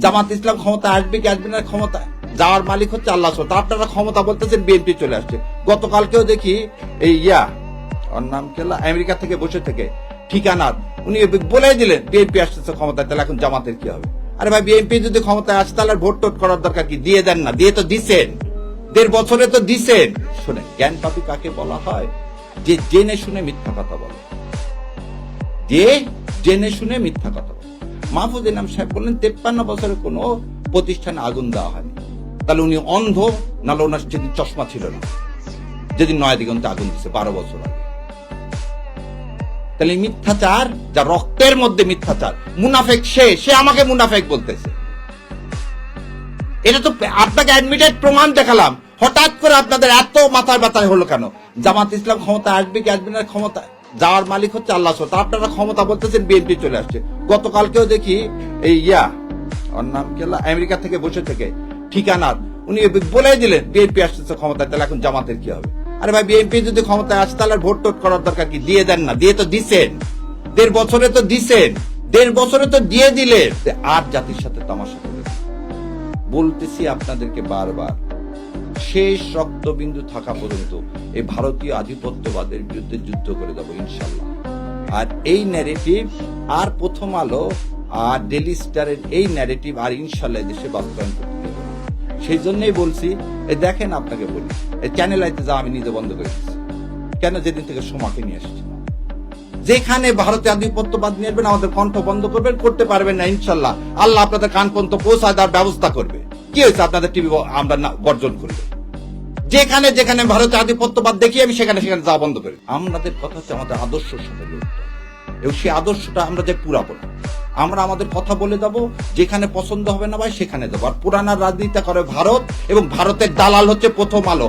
জামাত ইসলাম ক্ষমতা আসবে কি আসবে না, ক্ষমতা যাওয়ার মালিক হচ্ছে আল্লাহ। আপনারা ক্ষমতা বলতেছেন বিএনপি চলে আসছে। গতকালকেও দেখি এই ওর নাম কেলা আমেরিকা থেকে বসে থেকে ঠিকানার উনি বলে দিলেন বিএনপি আসতেছে ক্ষমতায়, তাহলে এখন জামাতের কি হবে? আরে ভাই, বিএনপি যদি ক্ষমতায় আসে তাহলে ভোট টোট করার দরকার কি? দিয়ে দেন না, দিয়ে তো দিছেন, 1.5 বছরে তো দিছেন। শুনে জ্ঞান পাপী কাকে বলা হয়? যে জেনে শুনে মিথ্যা কথা বলে, যে জেনে শুনে মিথ্যা কথা বলে। মাহফুজ ইনাম সাহেব বললেন 53 বছরে কোনো প্রতিষ্ঠানে আগুন দেওয়া হয়নি। তাহলে উনি অন্ধ, নাহলে ওনার যেদিন চশমা ছিল না, যেদিন নয়া দিগন্তে আগুন দিচ্ছে 12 বছর আগে। তাহলে মিথ্যাচার, যা রক্তের মধ্যে মিথ্যাচার, মুনাফেক সে আমাকে মুনাফেক বলতেছে। এটা তো আপনাকে অ্যাডমিটেড প্রমাণ দেখালাম, হঠাৎ করে আপনাদের এত মাথার ব্যথা হলো কেন? জামাত ইসলাম ক্ষমতা আসবে কি আসবে না, ক্ষমতা যাওয়ার মালিক হচ্ছে আল্লাহ। আপনারা ক্ষমতা বলতেছেন বিএনপি চলে আসছে। গতকালকেও দেখি এই ওর নাম কেলা আমেরিকা থেকে বসে থেকে ঠিকানার উনি বলে দিলেন বিএনপি আসতেছে ক্ষমতায়, তাহলে এখন জামাতের কি হবে? আরে ভাই, বিএনপি যদি ক্ষমতায় আসে তাহলে ভোট টোট করার দরকার কি? দিয়ে দেন না, দিয়ে তো দিছেন, 1.5 বছরে তো দিছেন, 1.5 বছরে তো দিয়ে দিলেন। আর জাতির সাথে তামাশা করে বলতেছি আপনাদেরকে বারবার, শেষ রক্তবিন্দু থাকা পর্যন্ত এই ভারতীয় আধিপত্যবাদের বিরুদ্ধে যুদ্ধ করে যাবো ইনশাল্লাহ। আর এই ন্যারেটিভ আর প্রথম আলো আর ডেইলি স্টারের এই ন্যারেটিভ আর ইনশাল্লাহ দেশে বাস্তবায়ন করতে হবে। সেই জন্যই বলছি, দেখেন আপনাকে বলি, এই চ্যানেল আইতে যা আমি নিজে বন্ধ করে দিচ্ছি। কেন? যেদিন থেকে সোমাকে নিয়ে এসেছি। যেখানে ভারতে আধিপত্যবাদ নিয়ে আসবেন, আমাদের কণ্ঠ বন্ধ করবেন, করতে পারবেন না ইনশাল্লাহ। আল্লাহ আপনাদের কান পর্যন্ত পৌঁছায় দেওয়ার ব্যবস্থা করবে। কি হয়েছে? আপনাদের টিভি আমরা বর্জন করবে। যেখানে যেখানে ভারতে আধিপত্যবাদ দেখি আমি, সেখানে সেখানে যা বন্ধ করি। আমাদের কথা হচ্ছে আমাদের আদর্শের সাথে লড়তে হবে, এবং সেই আদর্শটা আমরা যে পুরাবো না। আমরা আমাদের কথা বলে যাবো, যেখানে পছন্দ হবে না ভাই সেখানে যাবো। আর পুরানার রাজনীতি করে ভারত, এবং ভারতের দালাল হচ্ছে প্রথম আলো।